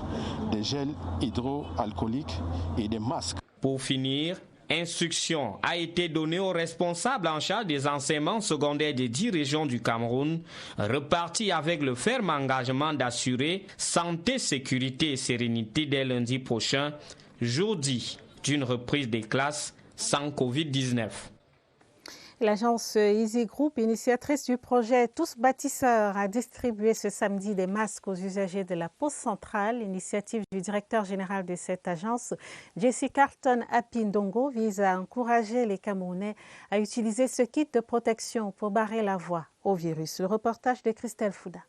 des gels hydroalcooliques et des masques. Pour finir, instruction a été donnée aux responsables en charge des enseignements secondaires des 10 régions du Cameroun, repartis avec le ferme engagement d'assurer santé, sécurité et sérénité dès lundi prochain, jour dit d'une reprise des classes sans Covid-19. L'agence Easy Group, initiatrice du projet Tous Bâtisseurs, a distribué ce samedi des masques aux usagers de la Poste Centrale. L'initiative du directeur général de cette agence, Jesse Carlton Apindongo, vise à encourager les Camerounais à utiliser ce kit de protection pour barrer la voie au virus. Le reportage de Christelle Fouda.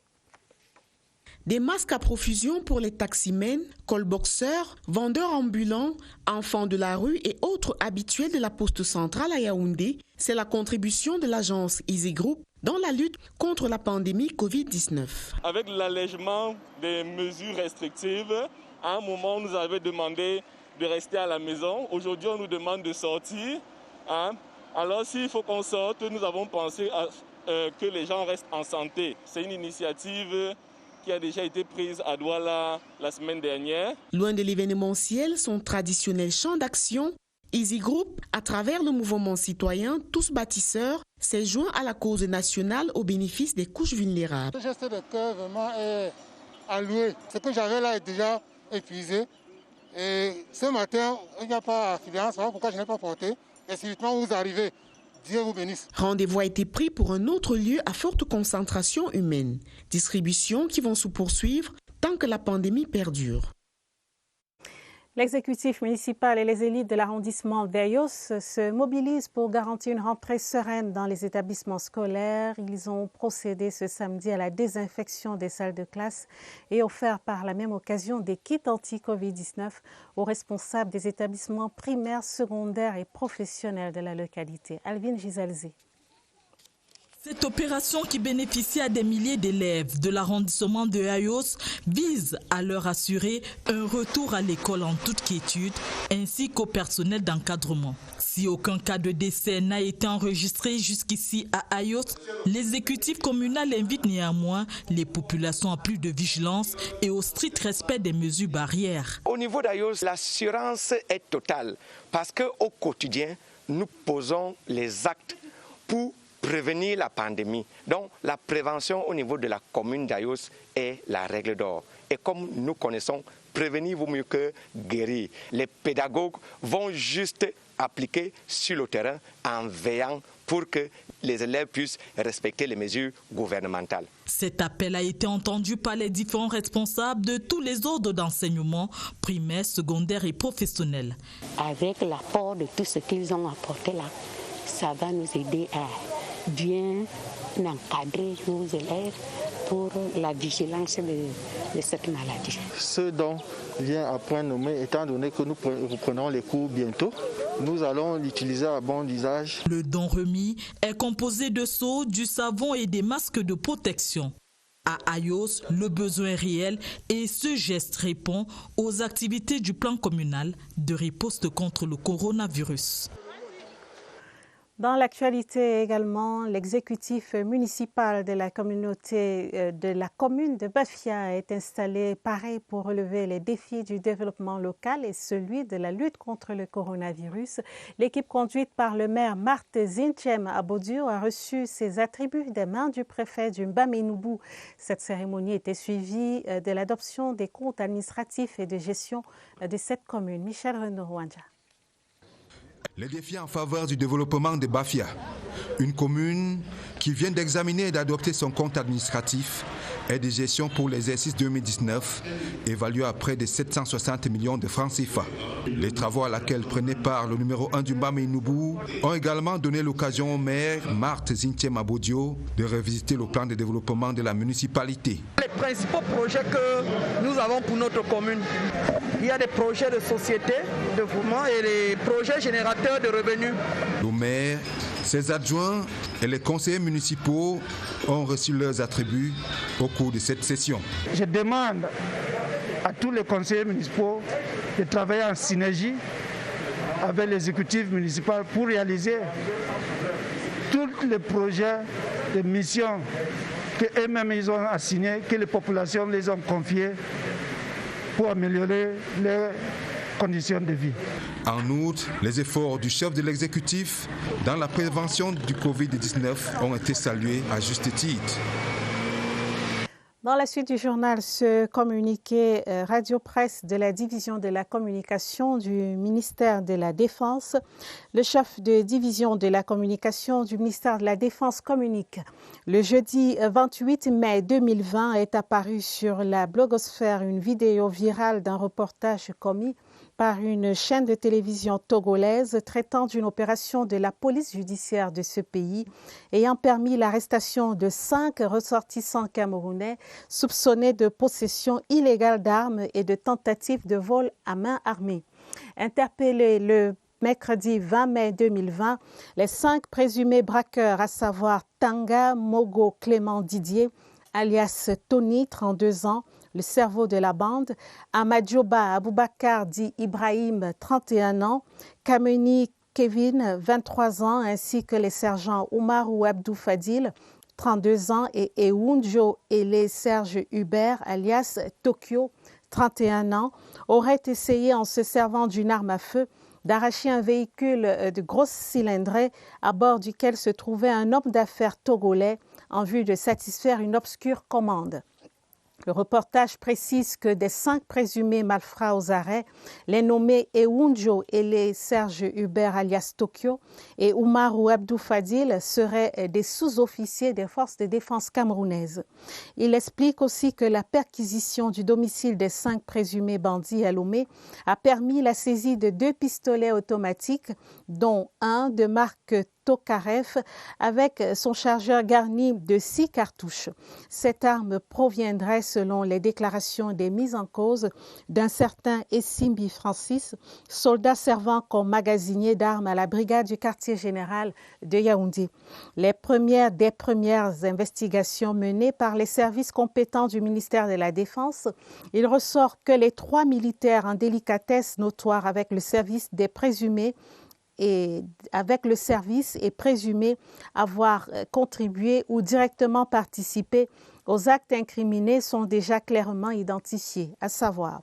Des masques à profusion pour les taximens, call-boxeurs, vendeurs ambulants, enfants de la rue et autres habitués de la Poste Centrale à Yaoundé, c'est la contribution de l'agence Easy Group dans la lutte contre la pandémie Covid-19. Avec l'allègement des mesures restrictives, à un moment, on nous avait demandé de rester à la maison. Aujourd'hui, on nous demande de sortir. Alors, s'il faut qu'on sorte, nous avons pensé que les gens restent en santé. C'est une initiative qui a déjà été prise à Douala la semaine dernière. Loin de l'événementiel, son traditionnel champ d'action, Easy Group, à travers le mouvement citoyen Tous Bâtisseurs, s'est joint à la cause nationale au bénéfice des couches vulnérables. Le geste de cœur vraiment est alloué. Ce que j'avais là est déjà épuisé. Et ce matin, il n'y a pas affluence, pourquoi je n'ai pas porté. Et subitement, vous arrivez. Dieu vous bénisse. Rendez-vous a été pris pour un autre lieu à forte concentration humaine. Distributions qui vont se poursuivre tant que la pandémie perdure. L'exécutif municipal et les élites de l'arrondissement d'Ayos se mobilisent pour garantir une rentrée sereine dans les établissements scolaires. Ils ont procédé ce samedi à la désinfection des salles de classe et offert par la même occasion des kits anti-Covid-19 aux responsables des établissements primaires, secondaires et professionnels de la localité. Alvin Gizelzé. Cette opération qui bénéficie à des milliers d'élèves de l'arrondissement de Ayos vise à leur assurer un retour à l'école en toute quiétude ainsi qu'au personnel d'encadrement. Si aucun cas de décès n'a été enregistré jusqu'ici à Ayos, l'exécutif communal invite néanmoins les populations à plus de vigilance et au strict respect des mesures barrières. Au niveau d'Ayos, l'assurance est totale parce qu'au quotidien, nous posons les actes pour prévenir la pandémie. Donc la prévention au niveau de la commune d'Ayos est la règle d'or. Et comme nous connaissons, prévenir vaut mieux que guérir. Les pédagogues vont juste appliquer sur le terrain en veillant pour que les élèves puissent respecter les mesures gouvernementales. Cet appel a été entendu par les différents responsables de tous les ordres d'enseignement, primaire, secondaire et professionnel. Avec l'apport de tout ce qu'ils ont apporté là, ça va nous aider à bien encadrer nos élèves pour la vigilance de cette maladie. Ce don vient à point nommé, étant donné que nous reprenons les cours bientôt. Nous allons l'utiliser à bon usage. Le don remis est composé de seaux, du savon et des masques de protection. À Ayos, le besoin est réel et ce geste répond aux activités du plan communal de riposte contre le coronavirus. Dans l'actualité également, l'exécutif municipal de la communauté de la commune de Bafia est installé pareil pour relever les défis du développement local et celui de la lutte contre le coronavirus. L'équipe conduite par le maire Marthe Zinchem Abodio a reçu ses attributs des mains du préfet du Mbamenoubou. Cette cérémonie était suivie de l'adoption des comptes administratifs et de gestion de cette commune. Michel Renaud-Rwanda. Les défis en faveur du développement de Bafia, une commune qui vient d'examiner et d'adopter son compte administratif et de gestion pour l'exercice 2019, évalué à près de 760 millions de francs CFA. Les travaux à laquelle prenait part le numéro 1 du Mbamenoubou ont également donné l'occasion au maire Marthe Zinchem Abodio de revisiter le plan de développement de la municipalité. Les principaux projets que nous avons pour notre commune, il y a des projets de société, de développement et des projets générateurs de revenus. Le maire, ses adjoints et les conseillers municipaux ont reçu leurs attributs au cours de cette session. Je demande à tous les conseillers municipaux de travailler en synergie avec l'exécutif municipal pour réaliser tous les projets de mission qu'eux-mêmes ils ont assignés, que les populations les ont confiés pour améliorer leurs conditions de vie. En outre, les efforts du chef de l'exécutif dans la prévention du Covid-19 ont été salués à juste titre. Dans la suite du journal, ce communiqué radio-presse de la division de la communication du ministère de la Défense. Le chef de division de la communication du ministère de la Défense communique. Le jeudi 28 mai 2020 est apparu sur la blogosphère une vidéo virale d'un reportage commis par une chaîne de télévision togolaise traitant d'une opération de la police judiciaire de ce pays ayant permis l'arrestation de 5 ressortissants camerounais soupçonnés de possession illégale d'armes et de tentative de vol à main armée. Interpellés le mercredi 20 mai 2020, les 5 présumés braqueurs, à savoir Tanga Mogo Clément Didier, alias Tony, 32 ans, le cerveau de la bande, Amadjoba Aboubakar dit Ibrahim, 31 ans, Kameni Kevin, 23 ans, ainsi que les sergents Oumarou Abdou Fadil, 32 ans, et Eunjo Ele Serge Hubert, alias Tokyo, 31 ans, auraient essayé, en se servant d'une arme à feu, d'arracher un véhicule de grosse cylindrée à bord duquel se trouvait un homme d'affaires togolais en vue de satisfaire une obscure commande. Le reportage précise que des 5 présumés malfrats aux arrêts, les nommés Eunjo et les Serge Hubert alias Tokyo et Oumarou Abdou Fadil seraient des sous-officiers des forces de défense camerounaises. Il explique aussi que la perquisition du domicile des 5 présumés bandits à Lomé a permis la saisie de 2 pistolets automatiques, dont un de marque Tokarev avec son chargeur garni de 6 cartouches. Cette arme proviendrait, selon les déclarations des mises en cause, d'un certain Essimbi Francis, soldat servant comme magasinier d'armes à la brigade du quartier général de Yaoundé. Des premières investigations menées par les services compétents du ministère de la Défense, il ressort que les 3 militaires en délicatesse notoire avec le service des présumés et présumés avoir contribué ou directement participé aux actes incriminés sont déjà clairement identifiés, à savoir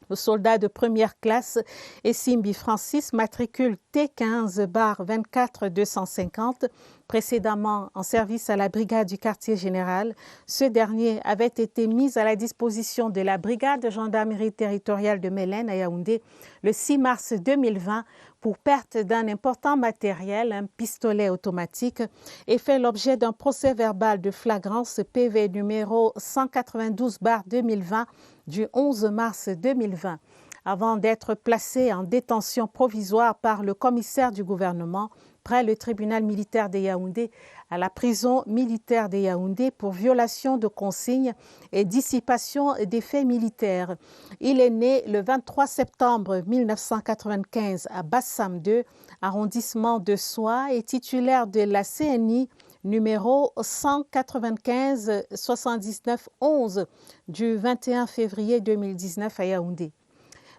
le soldat de première classe Essimbi Francis, matricule T15-24-250, précédemment en service à la brigade du quartier général. Ce dernier avait été mis à la disposition de la brigade de gendarmerie territoriale de Mélène à Yaoundé le 6 mars 2020 pour perte d'un important matériel, un pistolet automatique, et fait l'objet d'un procès verbal de flagrance PV numéro 192/2020 du 11 mars 2020, avant d'être placé en détention provisoire par le commissaire du gouvernement près le tribunal militaire de Yaoundé à la prison militaire de Yaoundé pour violation de consignes et dissipation des faits militaires. Il est né le 23 septembre 1995 à Bassam 2, arrondissement de Soie, et titulaire de la CNI numéro 195-79-11 du 21 février 2019 à Yaoundé.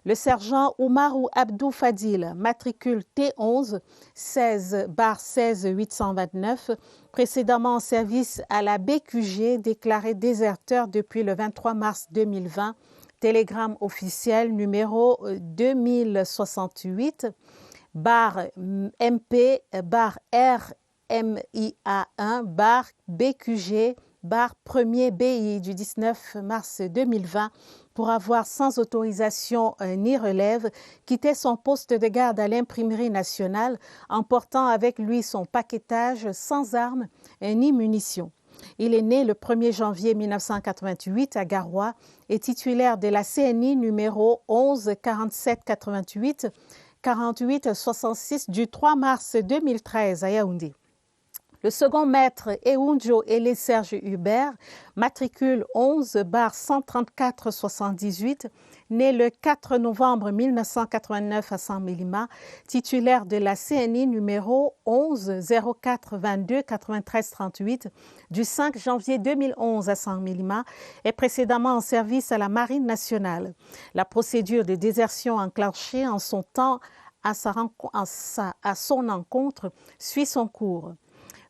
Le sergent Oumarou Abdou Fadil, matricule T11 16/16-829, précédemment en service à la BQG, déclaré déserteur depuis le 23 mars 2020, télégramme officiel numéro 2068-MP-RMIA1-BQG 1er BI du 19 mars 2020 pour avoir sans autorisation ni relève quitté son poste de garde à l'imprimerie nationale, emportant avec lui son paquetage sans armes ni munitions. Il est né le 1er janvier 1988 à Garoua et titulaire de la CNI numéro 11 47 88 48 66 du 3 mars 2013 à Yaoundé. Le second maître Eunjo Ele Serge Hubert, matricule 11/134-78, né le 4 novembre 1989 à Saint-Mélima, titulaire de la CNI numéro 11 04 22 93 38 du 5 janvier 2011 à Saint-Mélima, est précédemment en service à la Marine nationale. La procédure de désertion enclenchée en son temps à son encontre suit son cours.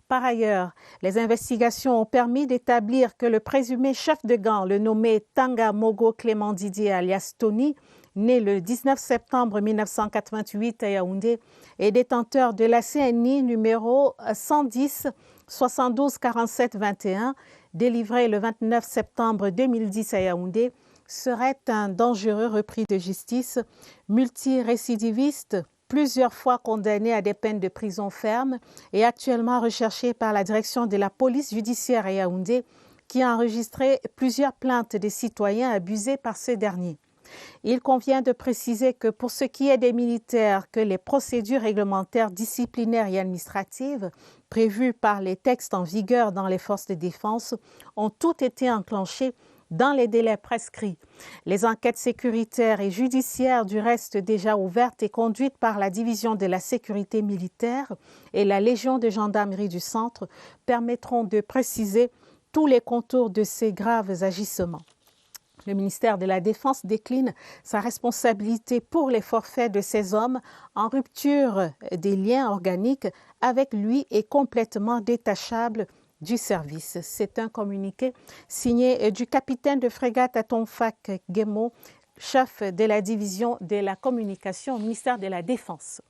Par ailleurs, les investigations ont permis d'établir que le présumé chef de gang, le nommé Tanga Mogo Clément Didier alias Tony, né le 19 septembre 1988 à Yaoundé, est détenteur de la CNI numéro 110 72 47 21, délivré le 29 septembre 2010 à Yaoundé, serait un dangereux repris de justice, multirécidiviste, plusieurs fois condamné à des peines de prison ferme et actuellement recherché par la direction de la police judiciaire à Yaoundé, qui a enregistré plusieurs plaintes des citoyens abusés par ce dernier. Il convient de préciser que pour ce qui est des militaires, que les procédures réglementaires disciplinaires et administratives prévues par les textes en vigueur dans les forces de défense ont toutes été enclenchées dans les délais prescrits. Les enquêtes sécuritaires et judiciaires du reste déjà ouvertes et conduites par la division de la sécurité militaire et la Légion de gendarmerie du centre permettront de préciser tous les contours de ces graves agissements. Le ministère de la Défense décline sa responsabilité pour les forfaits de ces hommes en rupture des liens organiques avec lui et complètement détachable du service. C'est un communiqué signé du capitaine de frégate Atonfak Gemo, chef de la division de la communication au ministère de la Défense.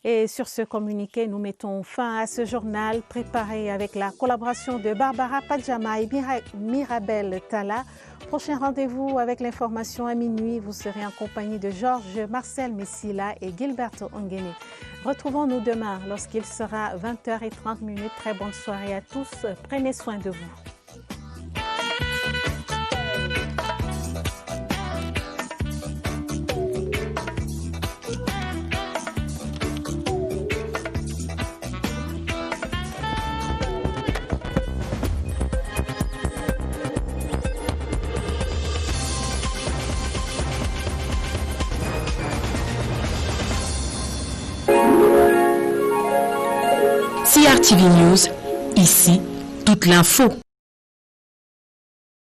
Et sur ce communiqué, nous mettons fin à ce journal préparé avec la collaboration de Barbara Padjama et Mirabel Tala. Prochain rendez-vous avec l'information à minuit. Vous serez en compagnie de Georges Marcel Messila et Gilberto Ongene. Retrouvons-nous demain lorsqu'il sera 20h30. Très bonne soirée à tous. Prenez soin de vous. CRTV News, ici, toute l'info.